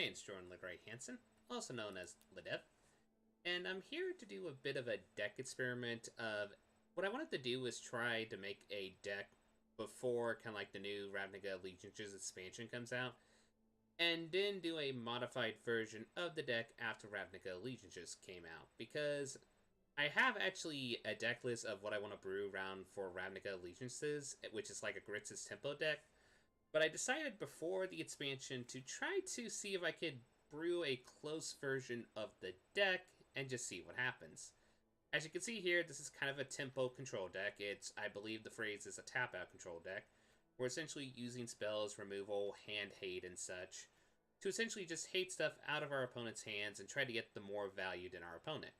My name's Jordan LeGray Hansen, also known as Ledev, and I'm here to do a bit of a deck experiment of what I wanted to do was try to make a deck before kind of like the new Ravnical Allegiances expansion comes out, and then do a modified version of the deck after Ravnical Allegiances came out, because I have actually a deck list of what I want to brew around for Ravnical Allegiances, which is like a Grixis tempo deck. But I decided before the expansion to try to see if I could brew a close version of the deck and just see what happens. As you can see here, this is kind of a tempo control deck. I believe the phrase is a tap-out control deck. We're essentially using spells, removal, hand hate, and such to essentially just hate stuff out of our opponent's hands and try to get the more value than our opponent.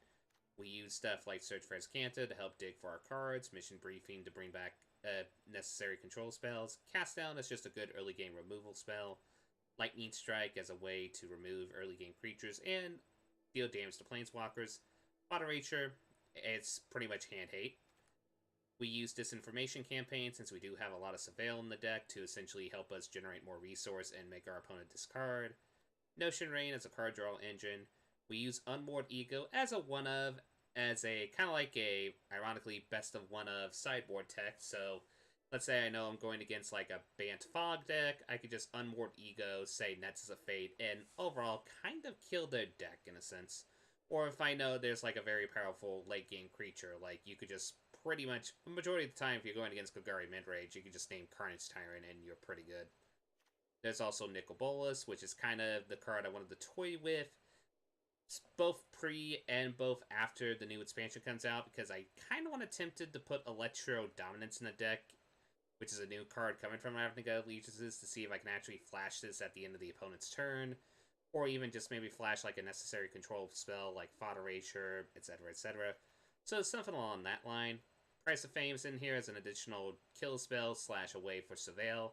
We use stuff like Search for Azcanta to help dig for our cards, Mission Briefing to bring back necessary control spells, Cast Down is just a good early game removal spell, Lightning Strike as a way to remove early game creatures and deal damage to planeswalkers, Moderation, it's pretty much hand hate. We use Disinformation Campaign since we do have a lot of Surveil in the deck to essentially help us generate more resource and make our opponent discard. Notion Rain as a card draw engine. We use Unmoored Ego as a one-of, as a kind of like a ironically best of one of sideboard tech. So let's say I know I'm going against like a Bant Fog deck, I could just Unmoored Ego, say Nets as a Fate, and overall kind of kill their deck in a sense. Or if I know there's like a very powerful late game creature, like you could just pretty much, the majority of the time if you're going against Golgari Midrange, you can just name Carnage Tyrant and you're pretty good. There's also Nicol Bolas, which is kind of the card I wanted to toy with, both pre and both after the new expansion comes out, because I kind of want to tempted to put Electro Dominance in the deck, which is a new card coming from Ravnical Allegiances, to see if I can actually flash this at the end of the opponent's turn, or even just maybe flash like a necessary control spell like Fodder Erasure, etc., etc. So something along that line. Price of Fame's in here as an additional kill spell / a way for Surveil.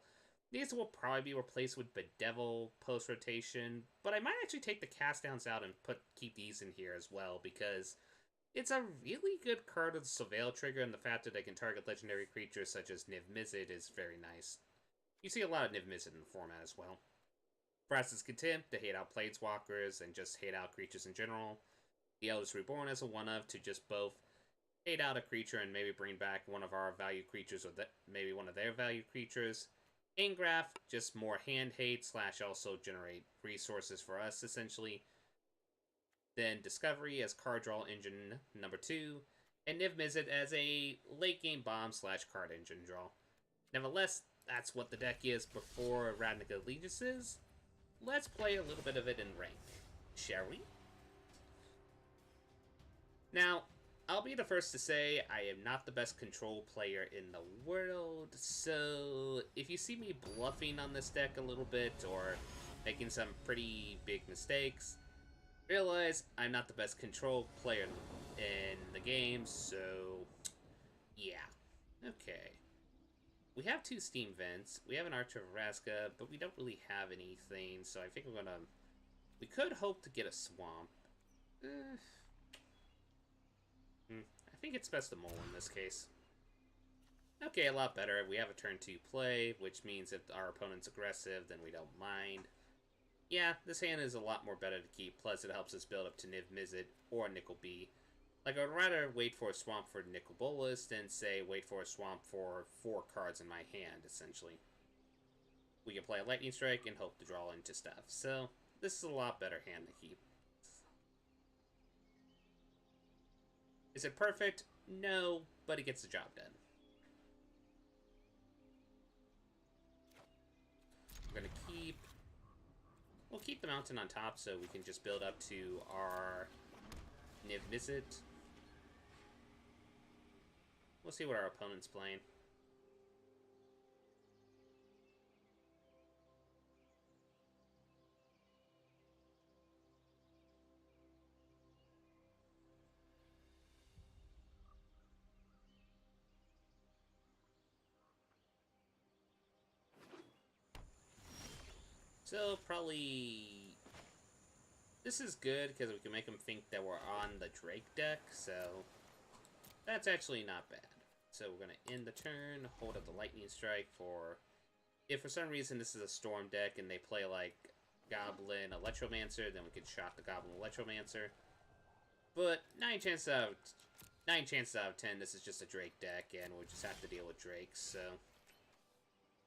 These will probably be replaced with Bedevil post-rotation, but I might actually take the cast downs out and keep these in here as well, because it's a really good card with the Surveil trigger, and the fact that they can target legendary creatures such as Niv Mizzet is very nice. You see a lot of Niv Mizzet in the format as well. Vraska's Contempt to hate out Planeswalkers and just hate out creatures in general. The Eldest Reborn as a one-of to just both hate out a creature and maybe bring back one of our value creatures or maybe one of their value creatures. Ingraph, just more hand hate / also generate resources for us, essentially. Then Discovery as card draw engine number 2, and Niv Mizzet as a late game bomb / card engine draw. Nevertheless, that's what the deck is before Ravnical Allegiances. Let's play a little bit of it in rank, shall we? Now, I'll be the first to say I am not the best control player in the world, so if you see me bluffing on this deck a little bit or making some pretty big mistakes, realize I'm not the best control player in the game, so yeah. Okay. We have 2 Steam Vents, we have an Archer of Vraska, but we don't really have anything, so I think we're gonna... We could hope to get a Swamp. I think it's best to mull in this case. Okay, a lot better. We have a turn 2 play, which means if our opponent's aggressive, then we don't mind. Yeah, this hand is a lot more better to keep, plus it helps us build up to Niv Mizzet or Nicol B. Like, I'd rather wait for a Swamp for Nicol Bolas than, say, wait for a Swamp for 4 cards in my hand, essentially. We can play a Lightning Strike and hope to draw into stuff, so this is a lot better hand to keep. Is it perfect? No, but it gets the job done. We're gonna keep... We'll keep the mountain on top so we can just build up to our Niv Mizzet. We'll see what our opponent's playing. So, probably... This is good, because we can make them think that we're on the Drake deck, so... That's actually not bad. So we're going to end the turn, hold up the Lightning Strike for... If for some reason this is a Storm deck and they play, like, Goblin Electromancer, then we can shock the Goblin Electromancer. But 9 chances out of 10, this is just a Drake deck, and we'll just have to deal with Drakes, so...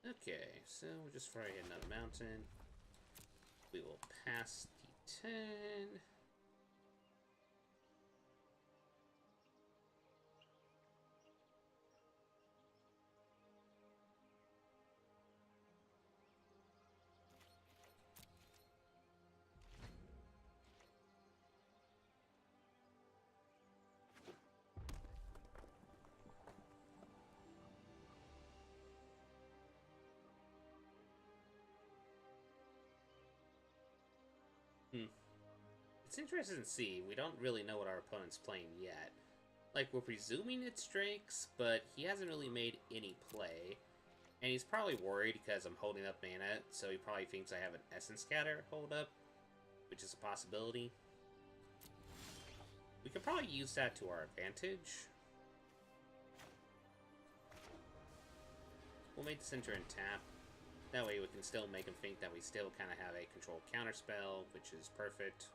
Okay, so we'll just try hit another mountain. We will pass the 10. It's interesting to see. We don't really know what our opponent's playing yet. Like, we're presuming it's Drakes, but he hasn't really made any play. And he's probably worried because I'm holding up mana, so he probably thinks I have an Essence Scatter hold up, which is a possibility. We could probably use that to our advantage. We'll make the center and tap. That way we can still make him think that we still kind of have a controlled counterspell, which is perfect.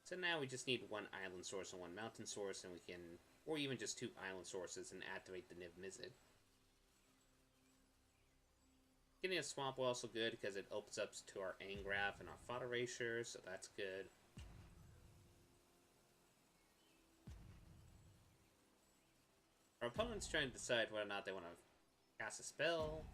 So now we just need one island source and one mountain source, and we can, or even just 2 island sources and activate the Niv Mizzet. Getting a swamp will also good because it opens up to our Angraf and our Fodder Erasure, so that's good. Our opponent's trying to decide whether or not they want to cast a spell.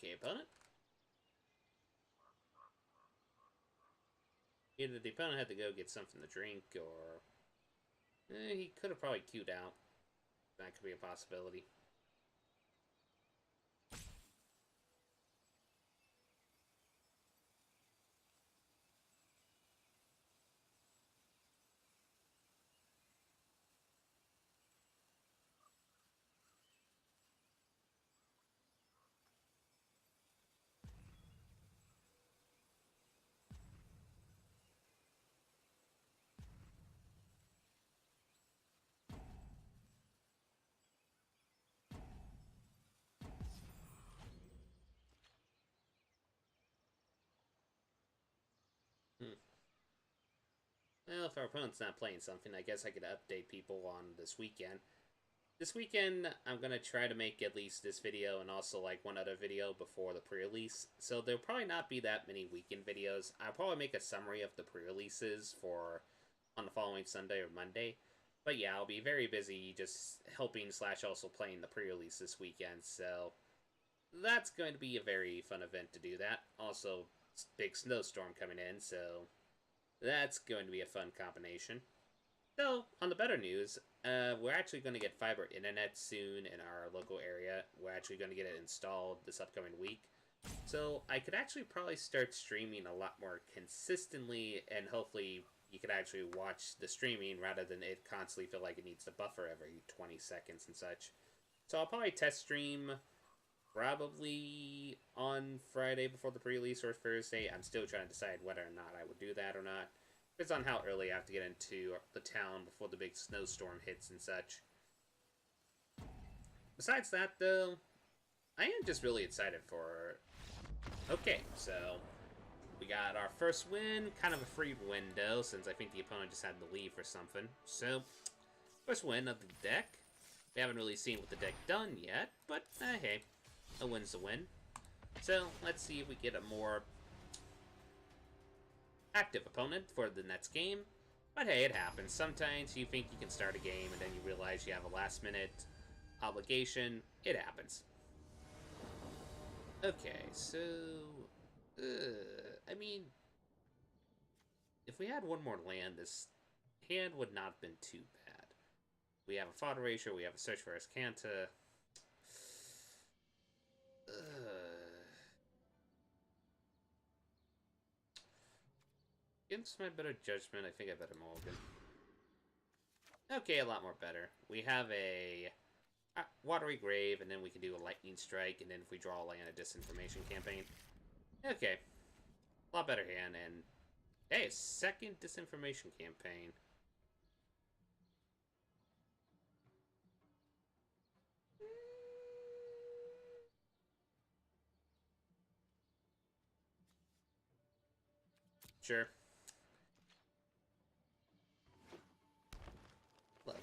Okay, opponent. Either the opponent had to go get something to drink, or... he could have probably queued out. That could be a possibility. Well, if our opponent's not playing something, I guess I could update people on this weekend. This weekend, I'm going to try to make at least this video and also like one other video before the pre-release. So there'll probably not be that many weekend videos. I'll probably make a summary of the pre-releases for on the following Sunday or Monday. But yeah, I'll be very busy just helping / also playing the pre-release this weekend. So that's going to be a very fun event to do that. Also, big snowstorm coming in, so that's going to be a fun combination. So, on the better news, we're actually going to get fiber internet soon in our local area. We're actually going to get it installed this upcoming week. So, I could actually probably start streaming a lot more consistently, and hopefully you could actually watch the streaming rather than it constantly feel like it needs to buffer every 20 seconds and such. So, I'll probably test stream probably on Friday before the pre-release or Thursday. I'm still trying to decide whether or not I would do that or not. Depends on how early I have to get into the town before the big snowstorm hits and such. Besides that, though, I am just really excited for... Okay, so we got our first win, kind of a free window, since I think the opponent just had to leave or something. So, first win of the deck. We haven't really seen what the deck done yet, but hey, a win's a win. So, let's see if we get a more active opponent for the next game. But hey, it happens. Sometimes you think you can start a game and then you realize you have a last minute obligation. It happens. Okay, so... I mean, if we had one more land, this hand would not have been too bad. We have a fodder ratio, we have a search for Escanta. Against my better judgment, I think I better mulligan. Okay, a lot more better. We have a watery grave, and then we can do a lightning strike, and then if we draw a land, a disinformation campaign. Okay. A lot better hand, and hey, second disinformation campaign. Sure. Look.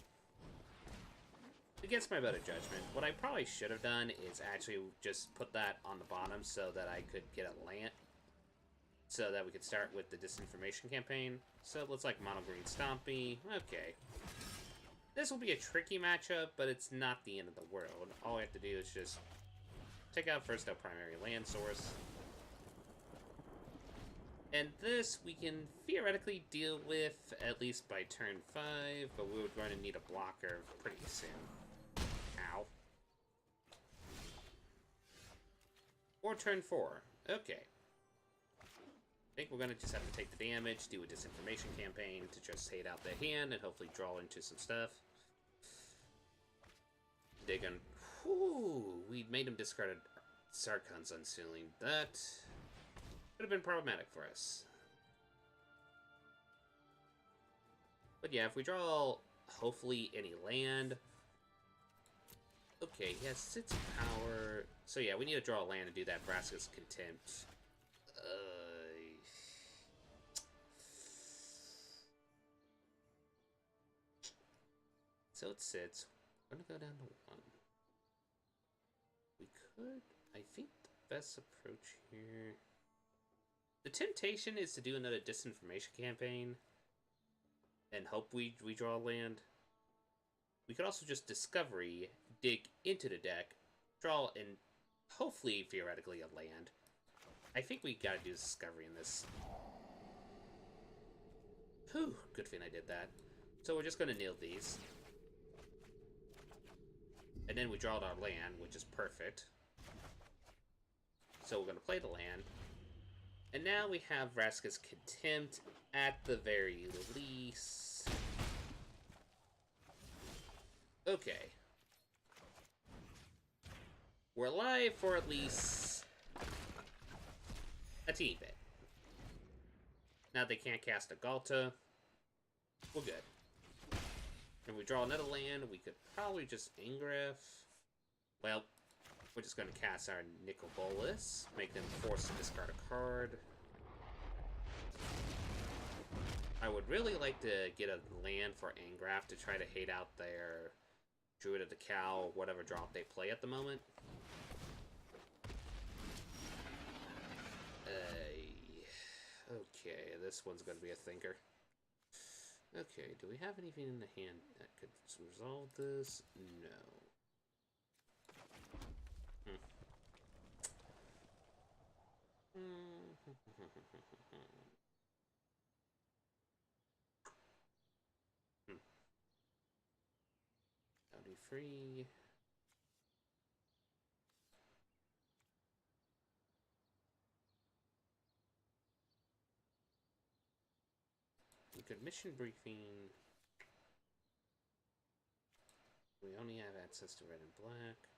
Against my better judgment, what I probably should have done is actually just put that on the bottom so that I could get a land. So that we could start with the disinformation campaign. So let's like mono green stompy. Okay. This will be a tricky matchup, but it's not the end of the world. All we have to do is just take out first our primary land source. And this we can theoretically deal with at least by turn 5, but we would going to need a blocker pretty soon. Ow. Or turn 4. Okay. I think we're going to just have to take the damage, do a disinformation campaign to just hate out the hand and hopefully draw into some stuff. Digging. Whew, we made him discard Sarkhan's Unsealing. That would have been problematic for us. But yeah, if we draw, hopefully, any land. Okay, he has 6 power. So yeah, we need to draw a land to do that Vraska's Contempt. So it sits. We're gonna go down to 1. We could... I think the best approach here... The temptation is to do another disinformation campaign and hope we draw land. We could also just discovery, dig into the deck, draw, and hopefully, theoretically, a land. I think we gotta do discovery in this. Whew, good thing I did that. So we're just gonna nail these. And then we draw our land, which is perfect. So we're gonna play the land. And now we have Vraska's Contempt at the very least. Okay. We're alive for at least a teeny bit. Now they can't cast a Galta. We're good. And we draw another land, we could probably just Ingress. Well, we're just going to cast our Nicol Bolas, make them forced to discard a card. I would really like to get a land for Angrath to try to hate out their Druid of the Cow, whatever drop they play at the moment. Okay, this one's going to be a thinker. Okay, do we have anything in the hand that could resolve this? No. Bounty free. We could mission briefing. We only have access to red and black.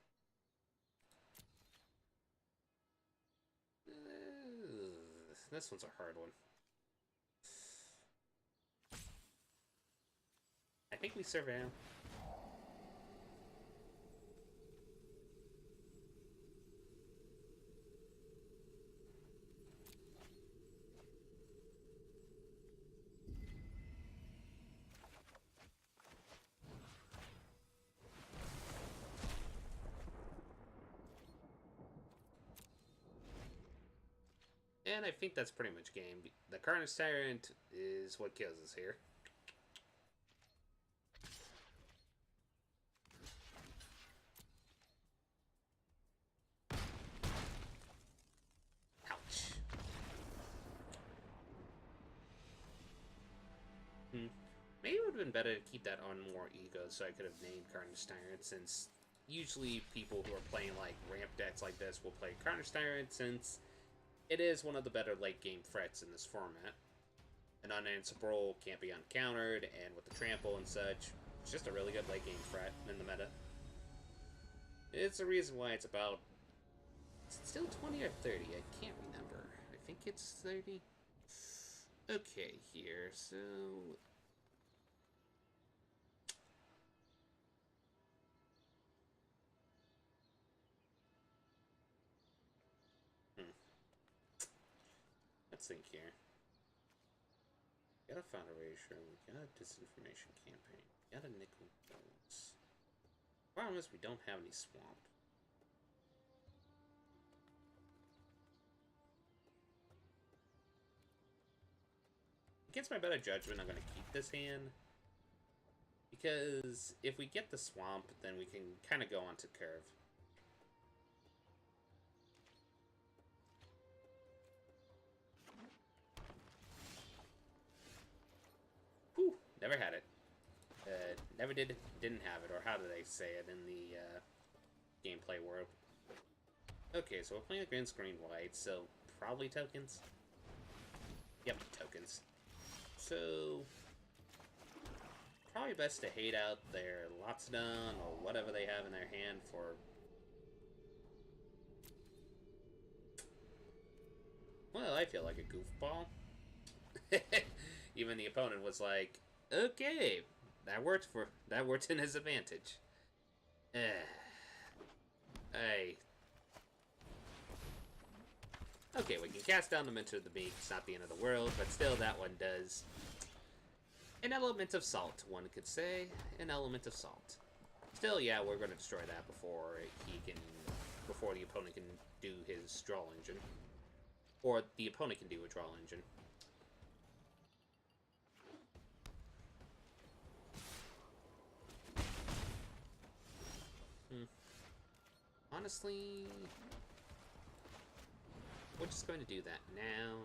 This one's a hard one. I think we surveil. And I think that's pretty much game. The Carnage Tyrant is what kills us here. would have been better to keep that on more ego, so I could have named Carnage Tyrant, since usually people who are playing like ramp decks like this will play Carnage Tyrant, since it is one of the better late game threats in this format. An unanswerable can't be uncountered, and with the trample and such, it's just a really good late game threat in the meta. It's the reason why it's about... Is it still 20 or 30? I can't remember. I think it's 30. Okay, here, so... Let's think here. We got a Federation, we got a Disinformation Campaign, we got a Nickel Bones. Problem is, we don't have any Swamp. Against my better judgment, I'm going to keep this hand. Because if we get the Swamp, then we can kind of go onto Curve. Whew, never had it. Never didn't have it, or how do they say it in the gameplay world? Okay, so we're playing the green screen white, so probably tokens. Yep, tokens. So probably best to hate out their Lotsodon or whatever they have in their hand for. Well, I feel like a goofball. Even the opponent was like, "Okay, that worked in his advantage." Okay, we can cast down the Mentor of the Beak. It's not the end of the world, but still, that one does. An element of salt, one could say. An element of salt. Still, yeah, we're going to destroy that before the opponent can do his draw engine. Or the opponent can do a draw engine. Honestly, we're just going to do that now.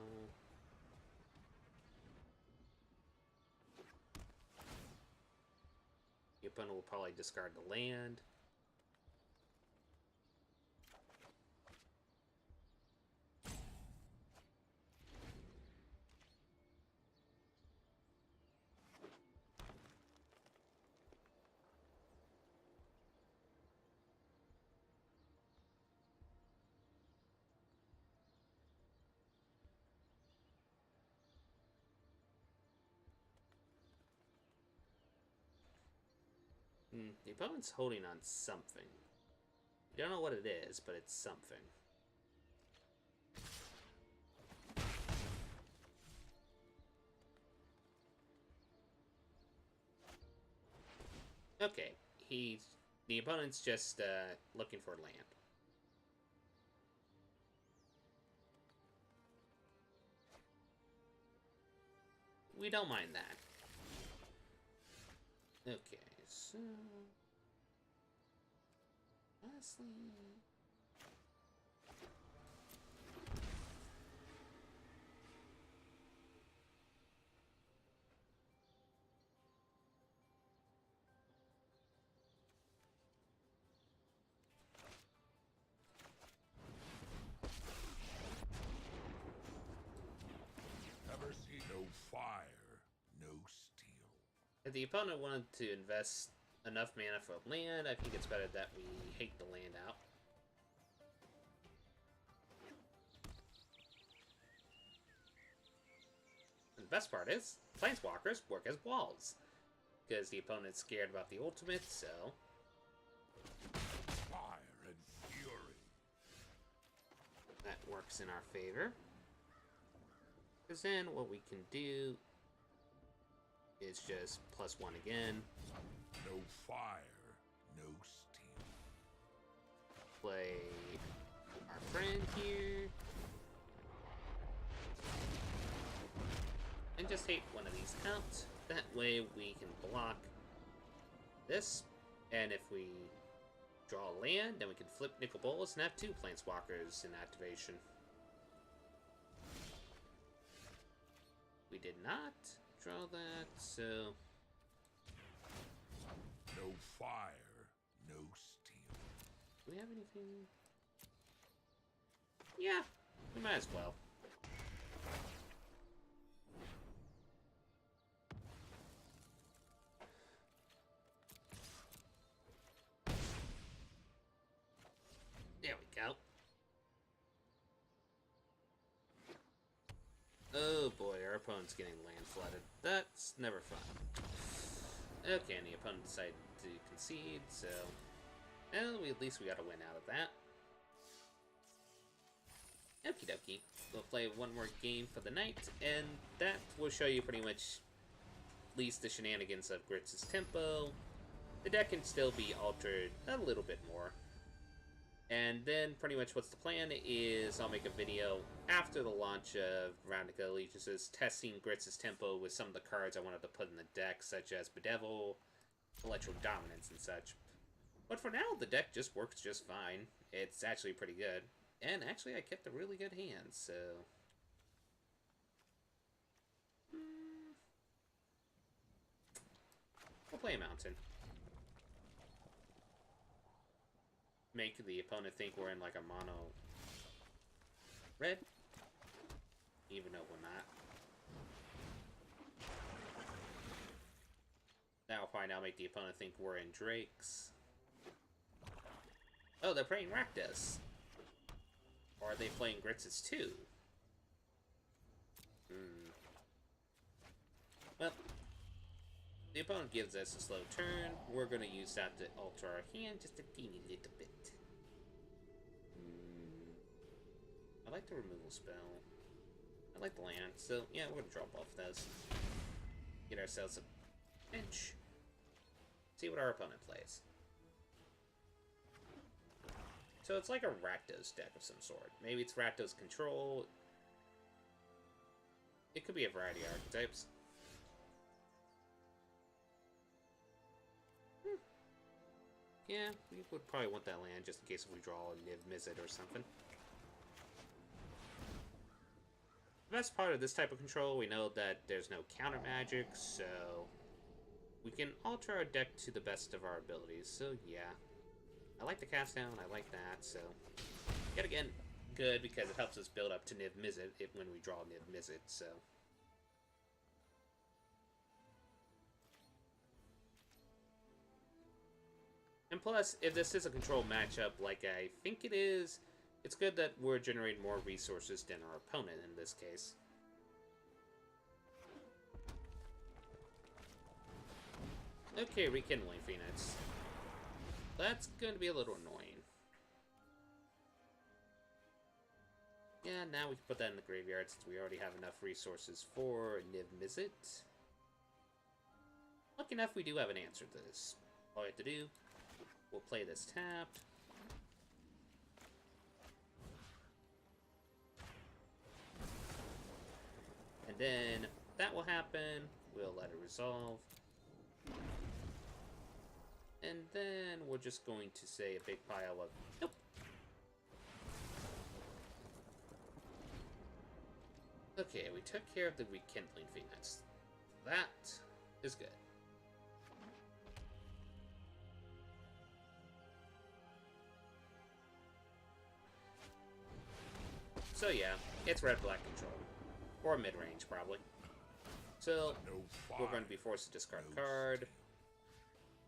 The opponent will probably discard the land. The opponent's holding on something. You don't know what it is, but it's something. Okay, the opponent's just looking for land. We don't mind that. Okay, so honestly, Never see no fire, no steel. if the opponent wanted to invest enough mana for land, I think it's better that we hate the land out. And the best part is, Planeswalkers work as walls. Because the opponent's scared about the ultimate, so... Fire and fury. That works in our favor. Because then what we can do is just +1 again. No fire, no steel. Play our friend here. And just hate one of these out. That way we can block this. And if we draw land, then we can flip Nicol Bolas and have 2 Planeswalkers in activation. We did not draw that, so No fire, no steel. Do we have anything? Yeah, we might as well. There we go. Oh boy, our opponent's getting land flooded. That's never fun. Okay, and the opponent decided to concede, so... Well, at least we got a win out of that. Okie dokie. We'll play one more game for the night, and that will show you pretty much at least the shenanigans of Grixis tempo. The deck can still be altered a little bit more. And then pretty much what's the plan is I'll make a video after the launch of Ravnical Allegiances testing Grixis tempo with some of the cards I wanted to put in the deck, such as Bedevil, Electro Dominance, and such. But for now, the deck just works just fine. It's actually pretty good. And actually, I kept a really good hand, so... We'll play a Mountain. Make the opponent think we're in like a mono red, even though we're not. Now fine, I'll make the opponent think we're in Drakes. Oh, they're playing Rakdos. Or are they playing Grixis too? Well, the opponent gives us a slow turn. We're going to use that to alter our hand just a teeny little bit. I like the removal spell. I like the land, so yeah, we're going to drop off those. Get ourselves a bench. See what our opponent plays. So it's like a Rakdos deck of some sort. Maybe it's Rakdos Control. It could be a variety of archetypes. Yeah, we would probably want that land just in case if we draw a Niv Mizzet or something. The best part of this type of control, we know that there's no counter magic, so we can alter our deck to the best of our abilities, so yeah. I like the cast down, I like that, so yet again, good because it helps us build up to Niv Mizzet when we draw Niv Mizzet, so. And plus, if this is a control matchup like I think it is, it's good that we're generating more resources than our opponent in this case. Okay, Rekindling Phoenix. That's going to be a little annoying. Yeah, now we can put that in the graveyard since we already have enough resources for Niv Mizzet. Lucky enough, we do have an answer to this. All we have to do, we'll play this tapped. And then that will happen. We'll let it resolve. And then we're just going to say a big pile of nope. Okay, we took care of the Rekindling Phoenix. That is good. So yeah, it's red-black control. Or mid-range, probably. So, we're going to be forced to discard a card.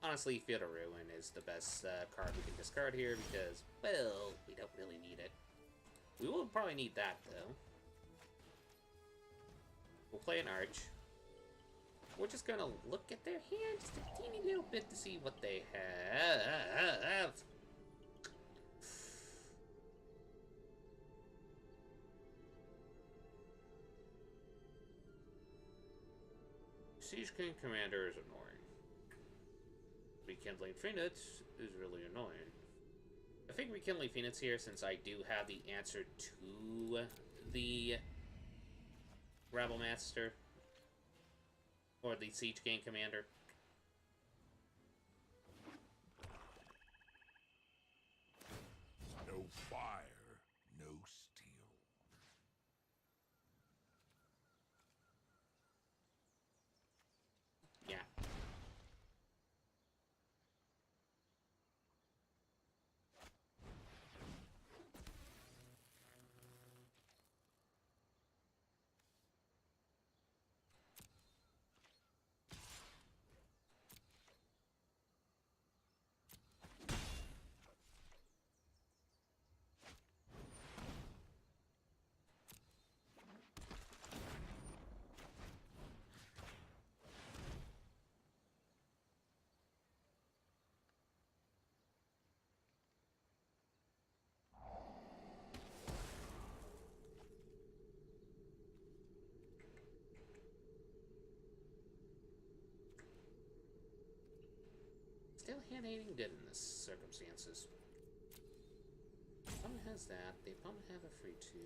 Honestly, Field of Ruin is the best card we can discard here because, well, we don't really need it. We will probably need that, though. We'll play an Arch. We're just going to look at their hand just a teeny little bit to see what they have. Siege King Commander is annoying. Rekindling Phoenix is really annoying. I think Rekindling Phoenix here, since I do have the answer to the Rabble Master, or the Siege King Commander. No fire, no steel. Yeah. hand ain't good in this circumstances. The opponent has that. The opponent have a free 2.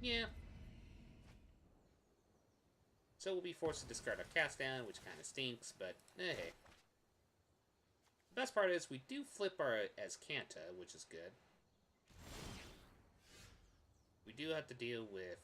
Yeah. So we'll be forced to discard our cast down, which kind of stinks, but hey. The best part is we do flip our Azcanta, which is good. We do have to deal with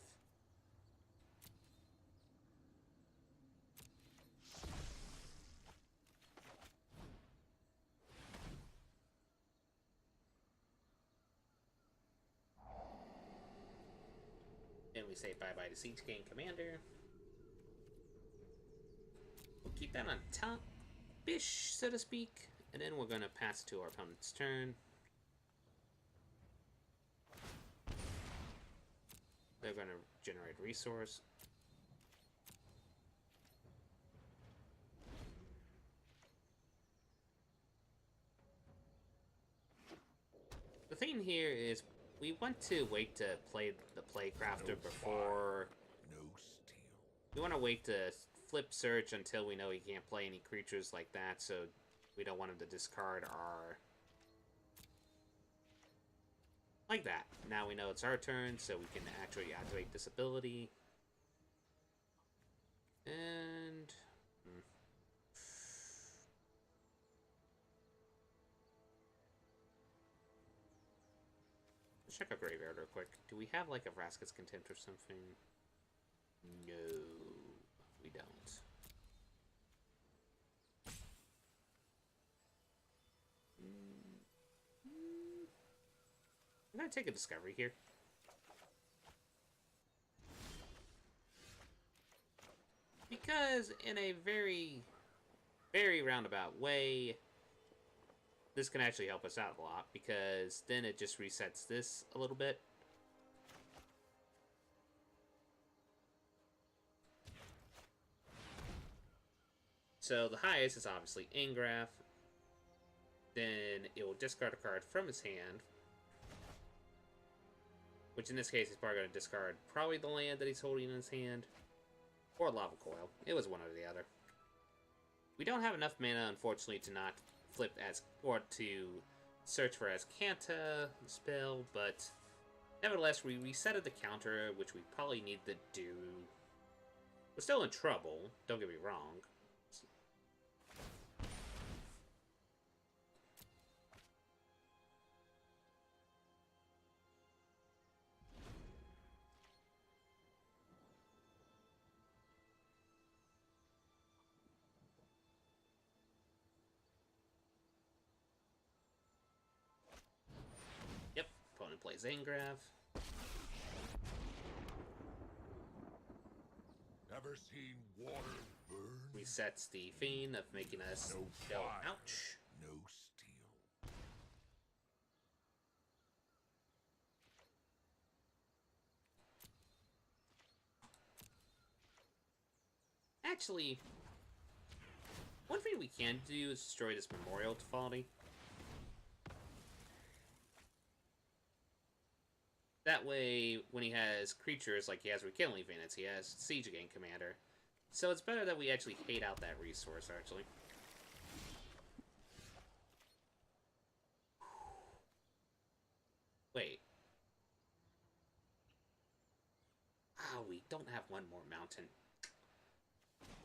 and we say bye-bye to Siege King Commander. We'll keep that on top-ish, so to speak. And then we're going to pass to our opponent's turn. They're going to generate resource. The thing here is we want to wait to play the Playcrafter before... No steel. We want to wait to flip search until we know he can't play any creatures like that, so we don't want him to discard our... Like that. Now we know it's our turn, so we can actually activate this ability. And... Let's check our graveyard real quick. Do we have like a Vraska's Contempt or something? No, we don't. I'm gonna take a discovery here. Because in a very, very roundabout way, this can actually help us out a lot, because then it just resets this a little bit. So the highest is obviously Ingraph. Then it will discard a card from his hand, which in this case he's probably going to discard probably the land that he's holding in his hand, or Lava Coil. It was one or the other. We don't have enough mana, unfortunately, to not flip or to search for Azcanta spell, but nevertheless, we resetted the counter, which we probably need to do. We're still in trouble, don't get me wrong. Yep, opponent plays Ingraph. Ever seen water burn? Resets the Fiend of making us No go, fire, ouch. no steel. Actually, one thing we can do is destroy this Memorial to Folly. That way, when he has creatures like he has Rekindling Phoenix, he has Siege Again Commander. So it's better that we actually hate out that resource, actually. Wait. Ah, we don't have one more mountain.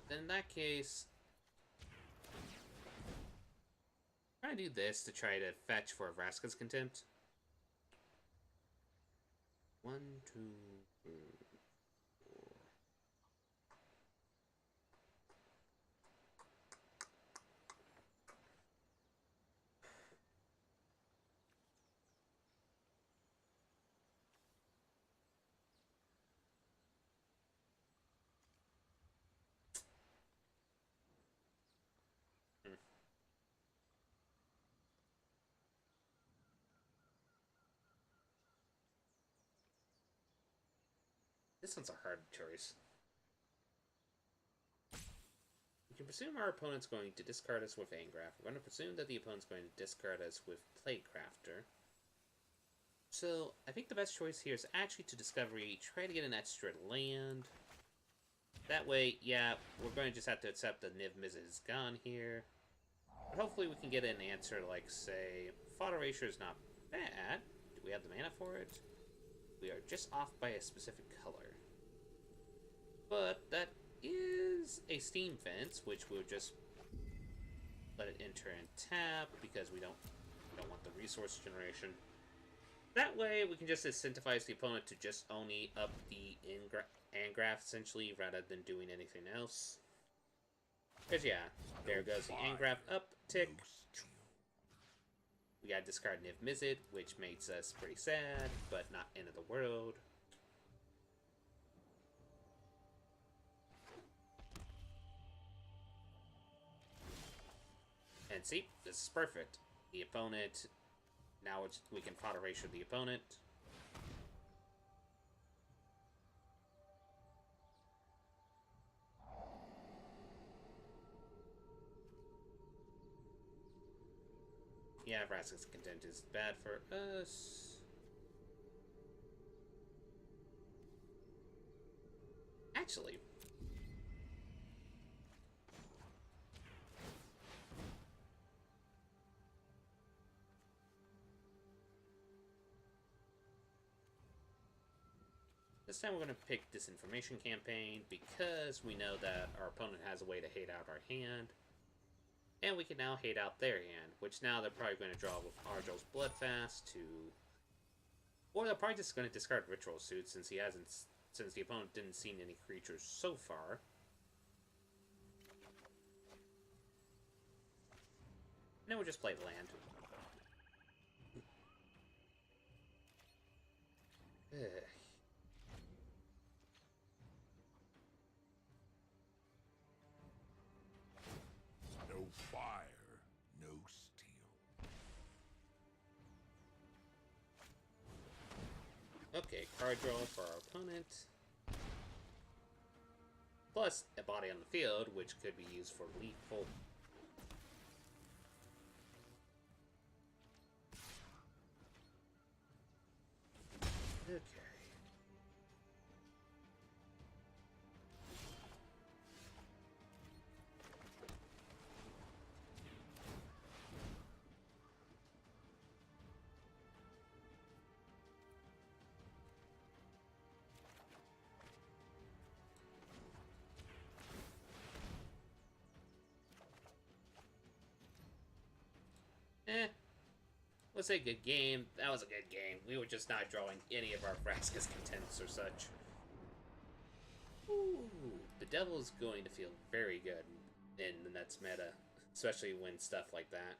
Then in that case, I'm gonna do this to try to fetch for Vraska's Contempt. 1, 2, 3, 4. This one's a hard choice. We can presume our opponent's going to discard us with Angraph. We're going to presume that the opponent's going to discard us with Playcrafter. So, I think the best choice here is actually to Discovery, try to get an extra land. That way, yeah, we're going to just have to accept that Niv Mizzet is gone here. But hopefully we can get an answer like, say, fodder ratio is not bad. Do we have the mana for it? We are just off by a specific color. But that is a steam fence, which we'll just let it enter and tap because we don't want the resource generation. That way we can just incentivize the opponent to just only up the Angrath essentially rather than doing anything else. Because yeah, there goes the Angrath uptick. We gotta discard Niv Mizzet, which makes us pretty sad, but not end of the world. And see, this is perfect. The opponent, now we can fodder ratio the opponent. Yeah, Vraska's content is bad for us. Actually, this time we're going to pick Disinformation Campaign because we know that our opponent has a way to hate out our hand. And we can now hate out their hand, which now they're probably going to draw with Argyll's Bloodfast to... Or they're probably just going to discard Ritual Suit since the opponent didn't see any creatures so far. And then we'll just play land. No fire, no steel. Okay, card draw for our opponent. Plus a body on the field, which could be used for lethal. Okay. Let's say good game. That was a good game. We were just not drawing any of our Vraska's contents or such. Ooh, the devil is going to feel very good in the Nets meta, especially when stuff like that.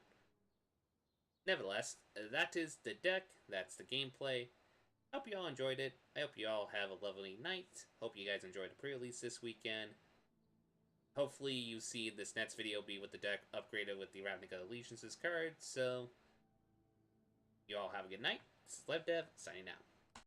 Nevertheless, that is the deck. That's the gameplay. Hope you all enjoyed it. I hope you all have a lovely night. Hope you guys enjoyed the pre-release this weekend. Hopefully you see this next video be with the deck upgraded with the Ravnical Allegiances card, so... You all have a good night. This is LevDev, signing out.